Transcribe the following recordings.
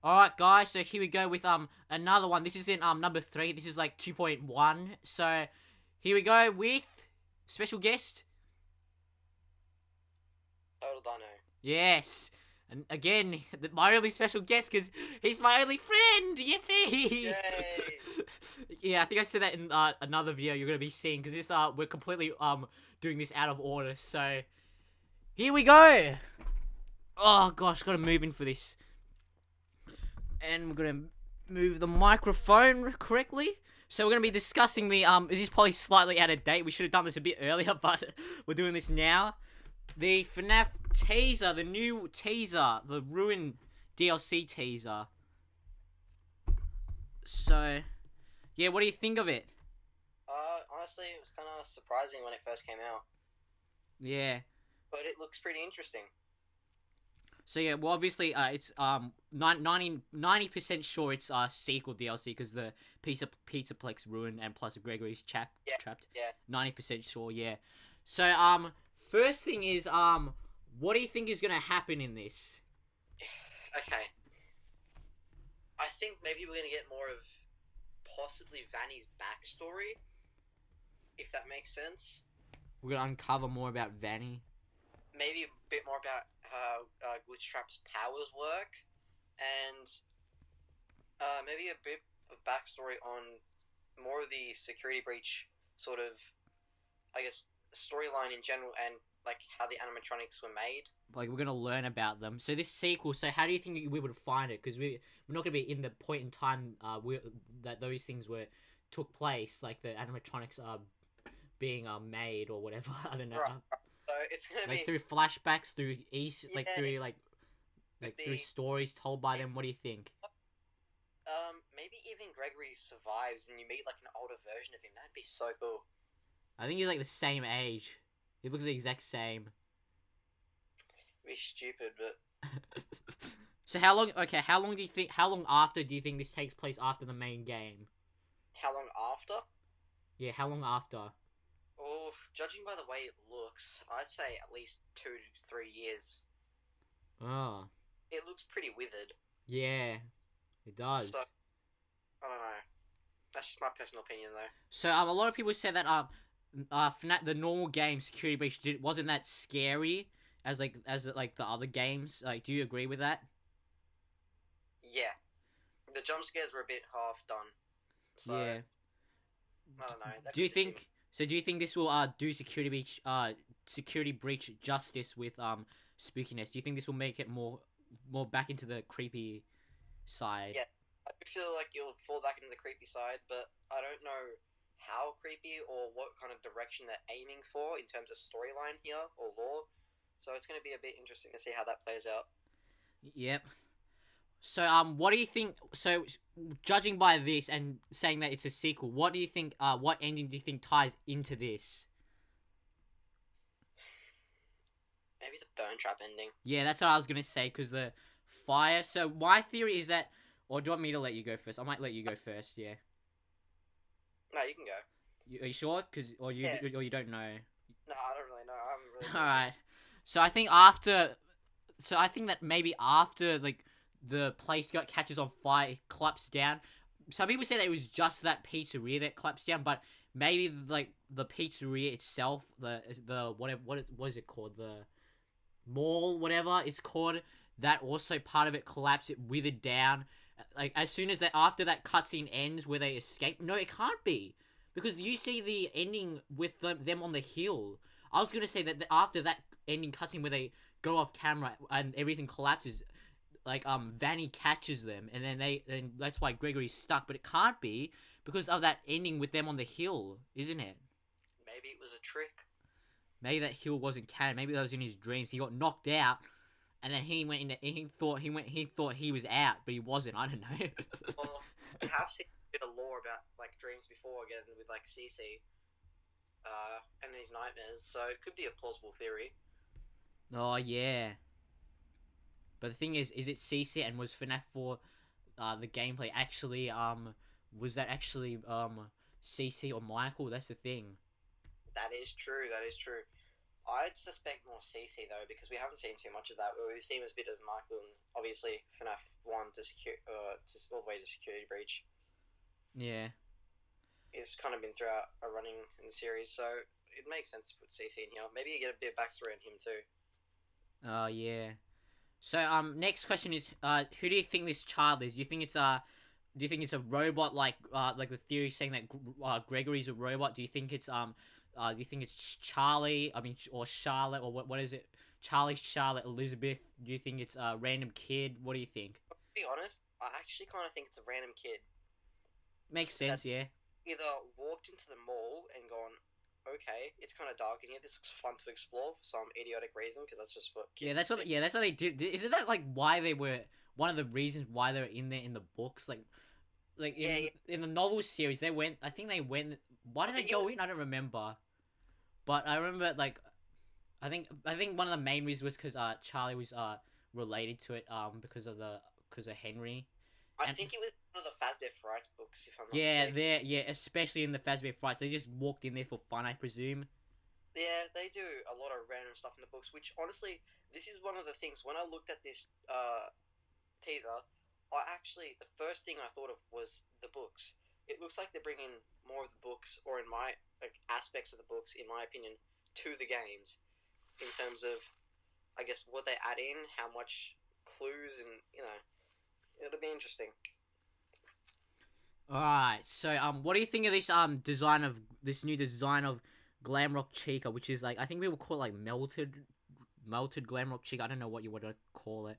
Alright guys, so here we go with another one. This is in number 3. This is like 2.1. So here we go with special guest. Total Dino. Yes. And again, my only special guest because he's my only friend. Yippee! Yay! Yeah, I think I said that in another video you're gonna be seeing because this we're completely doing this out of order. So here we go. Oh gosh, gotta move in for this. And we're gonna move the microphone correctly. So we're gonna be discussing the this is probably slightly out of date. We should have done this a bit earlier, but we're doing this now. The FNAF teaser, the new teaser, the Ruin DLC teaser. So, yeah, what do you think of it? Honestly, it was kind of surprising when it first came out, Yeah. but it looks pretty interesting. So yeah, well obviously it's 90% sure it's sequel DLC because the Pizzaplex ruined and plus Gregory's trapped. Yeah. 90% sure, yeah. So first thing is what do you think is gonna happen in this? Okay. I think maybe we're gonna get more of possibly Vanny's backstory, if that makes sense. We're gonna uncover more about Vanny. Maybe a bit more about how Glitchtrap's powers work, and maybe a bit of backstory on more of the security breach sort of, I guess, storyline in general, and like how the animatronics were made. Like we're gonna learn about them. So this sequel. So how do you think we would find it? Because we're not gonna be in the point in time that those things took place, like the animatronics are being made or whatever. I don't know. Right. So it's gonna Like be through flashbacks, through like Yeah, through like through stories told by them. What do you think? maybe even Gregory survives and you meet like an older version of him. That'd be so cool. I think he's like the same age. He looks the exact same. It'd be stupid, but So how long? Okay, how long do you think? How long after do you think this takes place after the main game? how long after? Yeah, how long after? Oh, judging by the way it looks, I'd say at least 2 to 3 years. Oh, It looks pretty withered. yeah, it does. So, I don't know. That's just my personal opinion, though. So a lot of people said that FNAF, the normal game Security Breach wasn't that scary as like the other games. Like, do you agree with that? Yeah. The jump scares were a bit half done. So, Yeah. I don't know. That Do you could just be- think? So do you think this will do Security Breach justice with spookiness? Do you think this will make it more back into the creepy side? Yeah. I feel like you'll fall back into the creepy side, but I don't know how creepy or what kind of direction they're aiming for in terms of storyline here or lore. So it's going to be a bit interesting to see how that plays out. Yep. So what do you think? So judging by this and saying that it's a sequel, what do you think? What ending do you think ties into this? Maybe the burn trap ending. Yeah, that's what I was gonna say. Cause the fire. So my theory is that, or do you want me to let you go first? I might let you go first. Yeah. No, you can go. Are you sure? Cause or you don't know. No, I don't really know. I haven't really. All right. So I think after. So I think that maybe after like the place catches on fire, it collapses down. Some people say that it was just that pizzeria that collapsed down, but maybe like the pizzeria itself, the whatever what is it called, the mall, whatever it's called, that also part of it collapsed, it withered down. Like as soon as that after that cutscene ends where they escape, no, it can't be because you see the ending with them on the hill. I was gonna say that after that ending cutscene where they go off camera and everything collapses, like Vanny catches them and then that's why Gregory's stuck, but it can't be because of that ending with them on the hill, isn't it? Maybe it was a trick. Maybe that hill wasn't canon. Maybe that was in his dreams. He got knocked out, and then he went into. He thought he was out, but he wasn't. I don't know. Well, I have seen a bit of lore about like dreams before again with like CC, and his nightmares. So it could be a plausible theory. Oh yeah. But the thing is it CC and was FNAF 4 the gameplay actually was that actually CC or Michael? That's the thing. That is true. That is true. I'd suspect more CC though because we haven't seen too much of that. We've seen a bit of Michael and obviously FNAF 1 to all the way to Security Breach. Yeah. It's kind of been throughout a running in the series, so it makes sense to put CC in here. Maybe you get a bit of backstory on him too. Oh yeah. So next question is who do you think this child is? Do you think it's a robot like the theory saying that Gregory's a robot? Do you think it's do you think it's Charlie? I mean, or Charlotte, or what is it? Charlie, Charlotte, Elizabeth. Do you think it's a random kid? What do you think? To be honest, I actually kind of think it's a random kid. Makes sense, yeah. Either walked into the mall and gone, okay, it's kind of dark in here. This looks fun to explore for some idiotic reason because that's just what kids. Yeah, that's what they did. Isn't that like why they were one of the reasons why they were in there in the books? Like in the novel series, they went. I think they went. Why did they go in? I don't remember. But I remember like, I think one of the main reasons was because Charlie was related to it because of Henry. I think it was one of the Fazbear Frights books, if I'm not mistaken. Especially in the Fazbear Frights, they just walked in there for fun, I presume. Yeah, they do a lot of random stuff in the books, which honestly, this is one of the things. When I looked at this teaser, the first thing I thought of was the books. It looks like they're bringing more of the books, or in my aspects of the books, in my opinion, to the games, in terms of, I guess, what they add in, how much clues, and it'll be interesting. Alright, so what do you think of this this new design of Glamrock Chica, which is like I think we will call it like melted Glamrock Chica. I don't know what you want to call it.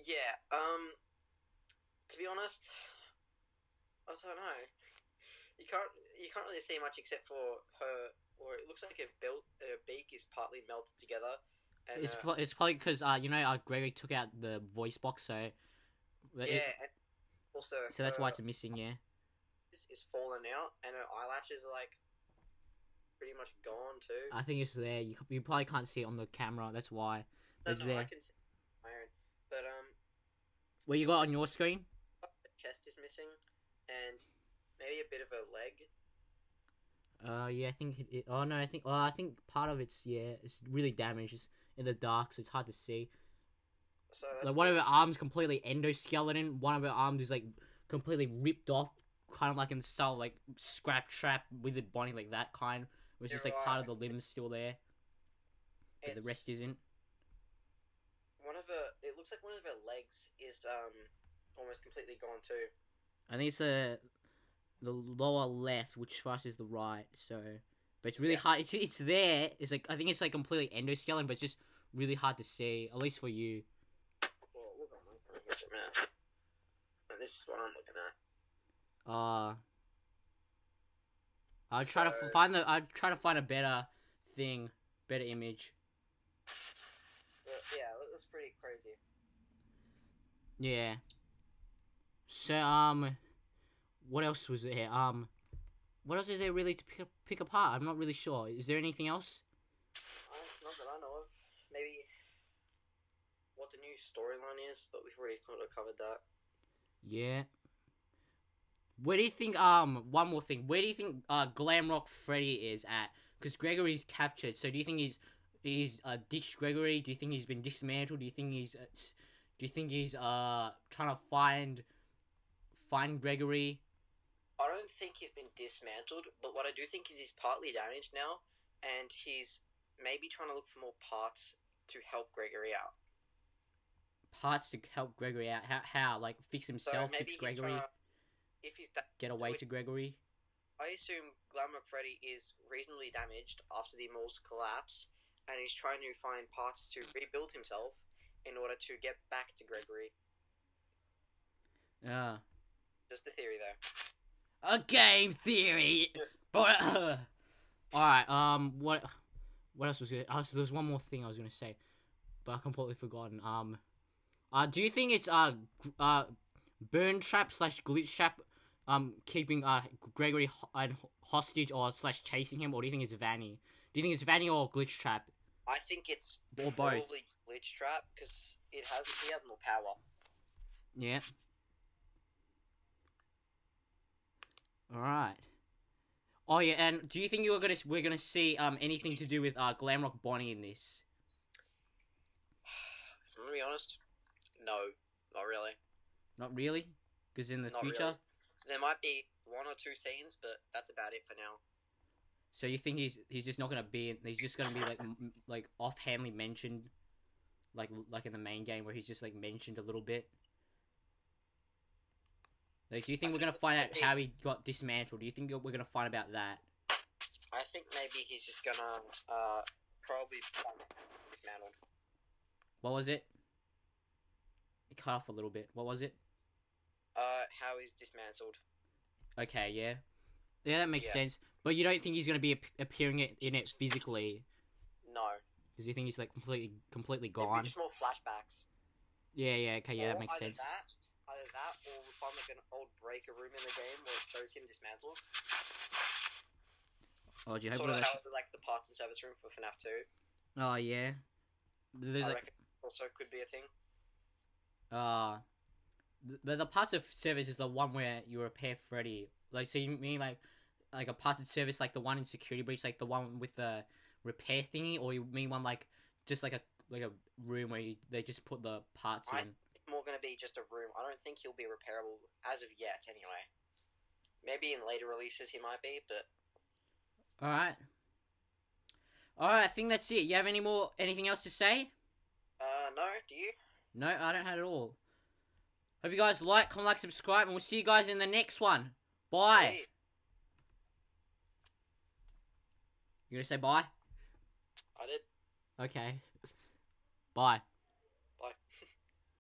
Yeah, to be honest, I don't know. You can't really see much except for her, or it looks like her beak is partly melted together. And it's probably because Gregory took out the voice box, so and also so that's why it's missing. Yeah, is fallen out, and her eyelashes are like pretty much gone too. I think it's there. You probably can't see it on the camera. That's why. No, it's there. I can see my own, but what you got on your screen? The chest is missing, and maybe a bit of a leg. Yeah, I think I think part of it's really damaged. It's in the dark, so it's hard to see. So like one of her arms completely endoskeleton. One of her arms is like completely ripped off, kind of like in style like Scrap Trap Withered Bonnie, like that kind. Which is like part of the limbs still there, but the rest isn't. It looks like one of her legs is almost completely gone too. I think it's the lower left, which for us is the right. So, but it's really hard. It's there. It's like I think it's like completely endoskeleton, but it's just really hard to see, at least for you. Well, look on my phone a minute. And this is what I'm looking at. I'd try to find a better image. Yeah, that's pretty crazy. Yeah. So what else was there? What else is there really to pick apart? I'm not really sure. Is there anything else? Not that I know of. Maybe what the new storyline is, but we've already kind of covered that. Yeah. Where do you think one more thing? Where do you think Glamrock Freddy is at? Because Gregory's captured. So do you think he's ditched Gregory? Do you think he's been dismantled? Do you think he's trying to find Gregory? I don't think he's been dismantled, but what I do think is he's partly damaged now, and he's maybe trying to look for more parts to help Gregory out. Parts to help Gregory out? How? Like fix himself, fix Gregory? If he's get away to Gregory? I assume Glamrock Freddy is reasonably damaged after the mall's collapse, and he's trying to find parts to rebuild himself in order to get back to Gregory. Just a theory, though. A game theory. Alright. What else was good? So there's one more thing I was gonna say, but I completely forgotten. Do you think it's burn trap / glitch trap, keeping Gregory hostage or / chasing him, or do you think it's Vanny? Do you think it's Vanny or glitch trap? I think it's or probably both. Glitch Trap because he has more power. Yeah. Alright. Oh yeah, and do you think we're gonna see anything to do with Glamrock Bonnie in this? I'm gonna be honest. No, not really. Not really, because in the Not future. really. There might be one or two scenes, but that's about it for now. So you think he's just not gonna be in, he's just gonna be like offhandly mentioned, like in the main game where he's just like mentioned a little bit. Like, do you think we're gonna find out how he got dismantled? Do you think we're gonna find about that? I think maybe he's just gonna probably dismantled. What was it? It cut off a little bit. What was it? How he's dismantled. Okay, yeah, yeah, that makes sense. But you don't think he's gonna be appearing in it physically? No. Because you think he's like completely gone? Maybe just more flashbacks. Yeah, okay, yeah, that makes either sense. Either that, or we find like an old breaker room in the game where it shows him dismantled. Oh, do you hope Sort of that's... how like the parts and service room for FNAF 2. Oh yeah. There's I like reckon also could be a thing. the parts of service is the one where you repair Freddy. Like, so you mean like a parts of service like the one in Security Breach, like the one with the repair thingy, or you mean one like just like a room where they just put the parts in? It's more gonna be just a room. I don't think he'll be repairable as of yet, anyway. Maybe in later releases he might be, but Alright. I think that's it. You have anything else to say? no, do you? No, I don't have it all. Hope you guys comment, subscribe, and we'll see you guys in the next one. Bye. Hey. You gonna say bye? I did. Okay. Bye.